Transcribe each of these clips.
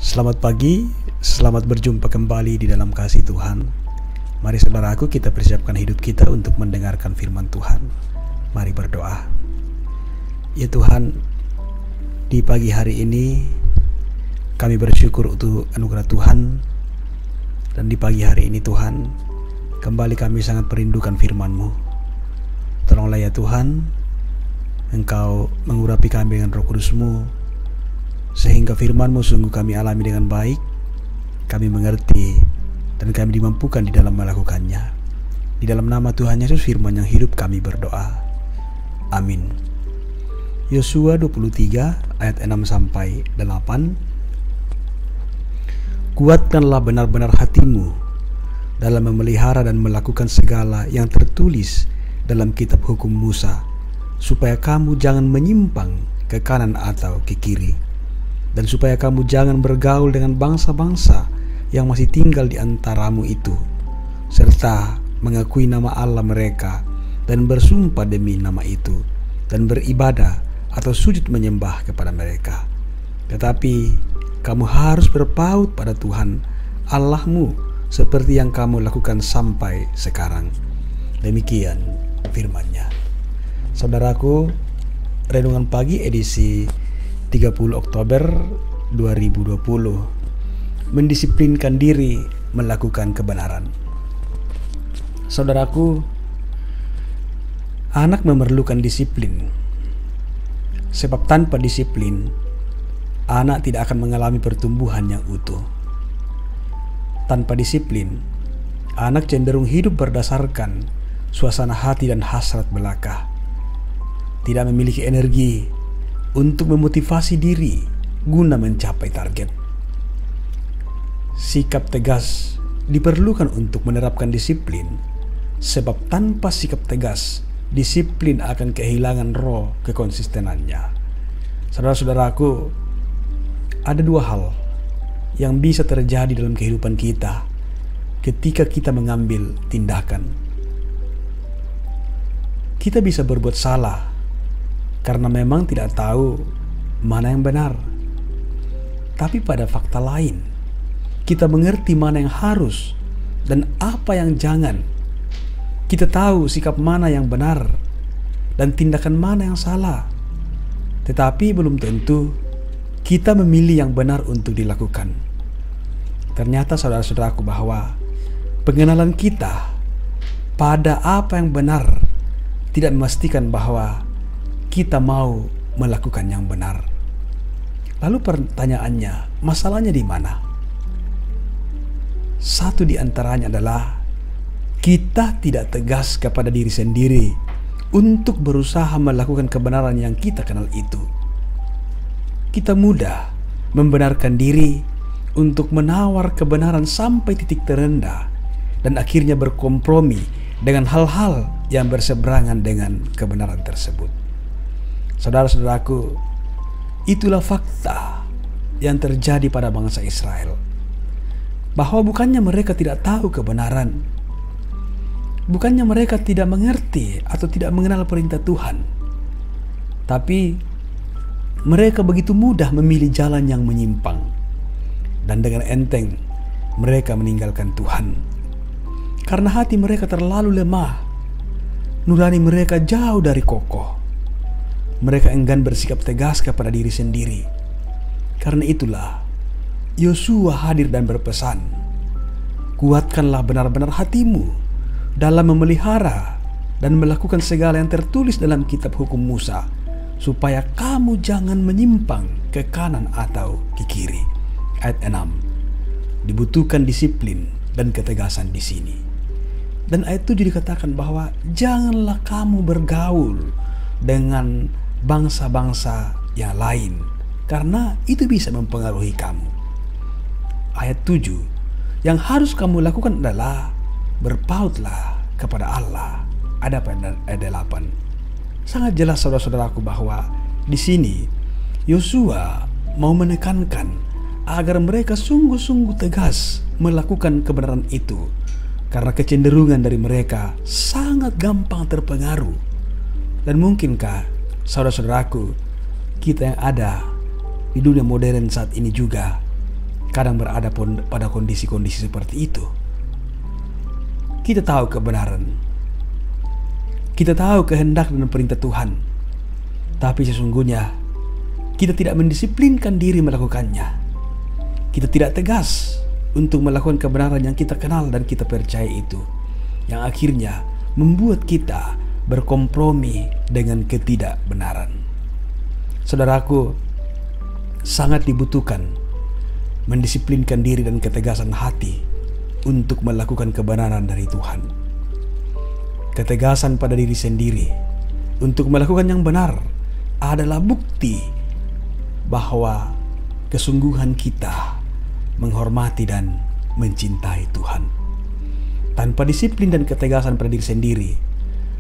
Selamat pagi, selamat berjumpa kembali di dalam kasih Tuhan. Mari saudaraku, kita persiapkan hidup kita untuk mendengarkan firman Tuhan. Mari berdoa. Ya Tuhan, di pagi hari ini kami bersyukur untuk anugerah Tuhan. Dan di pagi hari ini Tuhan, kembali kami sangat merindukan firman-Mu. Tolonglah ya Tuhan, Engkau mengurapi kami dengan Roh Kudus-Mu, sehingga firman-Mu sungguh kami alami dengan baik, kami mengerti, dan kami dimampukan di dalam melakukannya. Di dalam nama Tuhan Yesus firman yang hidup kami berdoa. Amin. Yosua 23 ayat 6-8. Kuatkanlah benar-benar hatimu dalam memelihara dan melakukan segala yang tertulis dalam kitab hukum Musa, supaya kamu jangan menyimpang ke kanan atau ke kiri, dan supaya kamu jangan bergaul dengan bangsa-bangsa yang masih tinggal di antaramu itu, serta mengakui nama Allah mereka dan bersumpah demi nama itu, dan beribadah atau sujud menyembah kepada mereka. Tetapi kamu harus berpaut pada Tuhan Allahmu seperti yang kamu lakukan sampai sekarang. Demikian firman-Nya. Saudaraku, renungan pagi edisi 30 Oktober 2020, mendisiplinkan diri melakukan kebenaran. Saudaraku, anak memerlukan disiplin, sebab tanpa disiplin anak tidak akan mengalami pertumbuhan yang utuh. Tanpa disiplin, anak cenderung hidup berdasarkan suasana hati dan hasrat belaka, tidak memiliki energi untuk memotivasi diri guna mencapai target. Sikap tegas diperlukan untuk menerapkan disiplin, sebab tanpa sikap tegas, disiplin akan kehilangan roh kekonsistenannya. Saudara-saudaraku, ada dua hal yang bisa terjadi dalam kehidupan kita ketika kita mengambil tindakan. Kita bisa berbuat salah karena memang tidak tahu mana yang benar. Tapi pada fakta lain, kita mengerti mana yang harus dan apa yang jangan. Kita tahu sikap mana yang benar dan tindakan mana yang salah. Tetapi belum tentu kita memilih yang benar untuk dilakukan. Ternyata saudara-saudaraku, bahwa pengenalan kita pada apa yang benar tidak memastikan bahwa kita mau melakukan yang benar. Lalu pertanyaannya, masalahnya di mana? Satu di antaranya adalah kita tidak tegas kepada diri sendiri untuk berusaha melakukan kebenaran yang kita kenal itu. Kita mudah membenarkan diri untuk menawar kebenaran sampai titik terendah dan akhirnya berkompromi dengan hal-hal yang berseberangan dengan kebenaran tersebut. Saudara-saudaraku, itulah fakta yang terjadi pada bangsa Israel, bahwa bukannya mereka tidak tahu kebenaran, bukannya mereka tidak mengerti atau tidak mengenal perintah Tuhan, tapi mereka begitu mudah memilih jalan yang menyimpang, dan dengan enteng mereka meninggalkan Tuhan karena hati mereka terlalu lemah, nurani mereka jauh dari kokoh. Mereka enggan bersikap tegas kepada diri sendiri. Karena itulah Yosua hadir dan berpesan, kuatkanlah benar-benar hatimu dalam memelihara dan melakukan segala yang tertulis dalam kitab hukum Musa, supaya kamu jangan menyimpang ke kanan atau ke kiri. Ayat 6. Dibutuhkan disiplin dan ketegasan di sini. Dan ayat 7 dikatakan bahwa janganlah kamu bergaul dengan bangsa-bangsa yang lain, karena itu bisa mempengaruhi kamu. Ayat 7, yang harus kamu lakukan adalah berpautlah kepada Allah. Ada pada ayat 8. Sangat jelas saudara-saudaraku bahwa di sini Yosua mau menekankan agar mereka sungguh-sungguh tegas melakukan kebenaran itu, karena kecenderungan dari mereka sangat gampang terpengaruh. Dan mungkinkah saudara-saudaraku, kita yang ada di dunia modern saat ini juga kadang berada pun pada kondisi-kondisi seperti itu. Kita tahu kebenaran, kita tahu kehendak dan perintah Tuhan, tapi sesungguhnya kita tidak mendisiplinkan diri melakukannya. Kita tidak tegas untuk melakukan kebenaran yang kita kenal dan kita percaya itu, yang akhirnya membuat kita berkompromi dengan ketidakbenaran. Saudaraku, sangat dibutuhkan mendisiplinkan diri dan ketegasan hati untuk melakukan kebenaran dari Tuhan. Ketegasan pada diri sendiri untuk melakukan yang benar adalah bukti bahwa kesungguhan kita menghormati dan mencintai Tuhan. Tanpa disiplin dan ketegasan pada diri sendiri,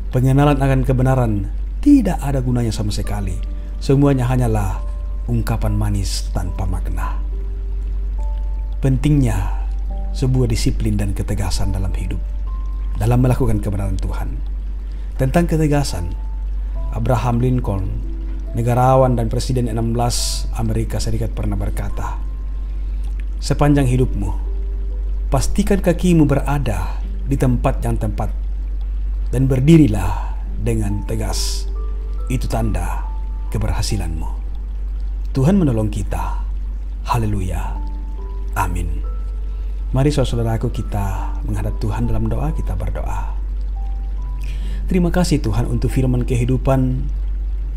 pengenalan akan kebenaran tidak ada gunanya sama sekali. Semuanya hanyalah ungkapan manis tanpa makna. Pentingnya sebuah disiplin dan ketegasan dalam hidup, dalam melakukan kebenaran Tuhan. Tentang ketegasan, Abraham Lincoln, negarawan dan presiden 16 Amerika Serikat, pernah berkata, "Sepanjang hidupmu, pastikan kakimu berada di tempat yang tepat dan berdirilah dengan tegas. Itu tanda keberhasilanmu." Tuhan menolong kita. Haleluya. Amin. Mari saudaraku, kita menghadap Tuhan dalam doa. Kita berdoa. Terima kasih Tuhan untuk firman kehidupan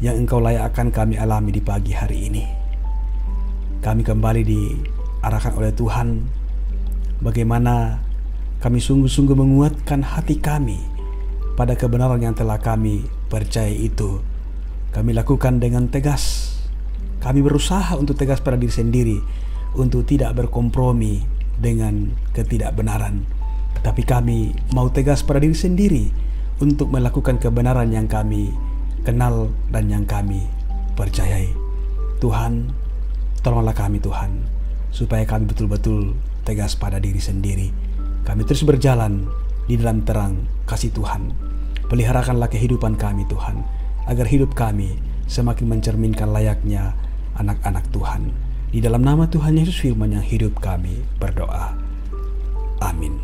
yang Engkau layakkan kami alami di pagi hari ini. Kami kembali diarahkan oleh Tuhan bagaimana kami sungguh-sungguh menguatkan hati kami pada kebenaran yang telah kami percaya itu. Kami lakukan dengan tegas. Kami berusaha untuk tegas pada diri sendiri, untuk tidak berkompromi dengan ketidakbenaran. Tapi kami mau tegas pada diri sendiri untuk melakukan kebenaran yang kami kenal dan yang kami percayai. Tuhan, tolonglah kami Tuhan, supaya kami betul-betul tegas pada diri sendiri. Kami terus berjalan di dalam terang kasih Tuhan. Peliharakanlah kehidupan kami Tuhan, agar hidup kami semakin mencerminkan layaknya anak-anak Tuhan. Di dalam nama Tuhan Yesus firman yang hidup kami berdoa. Amin.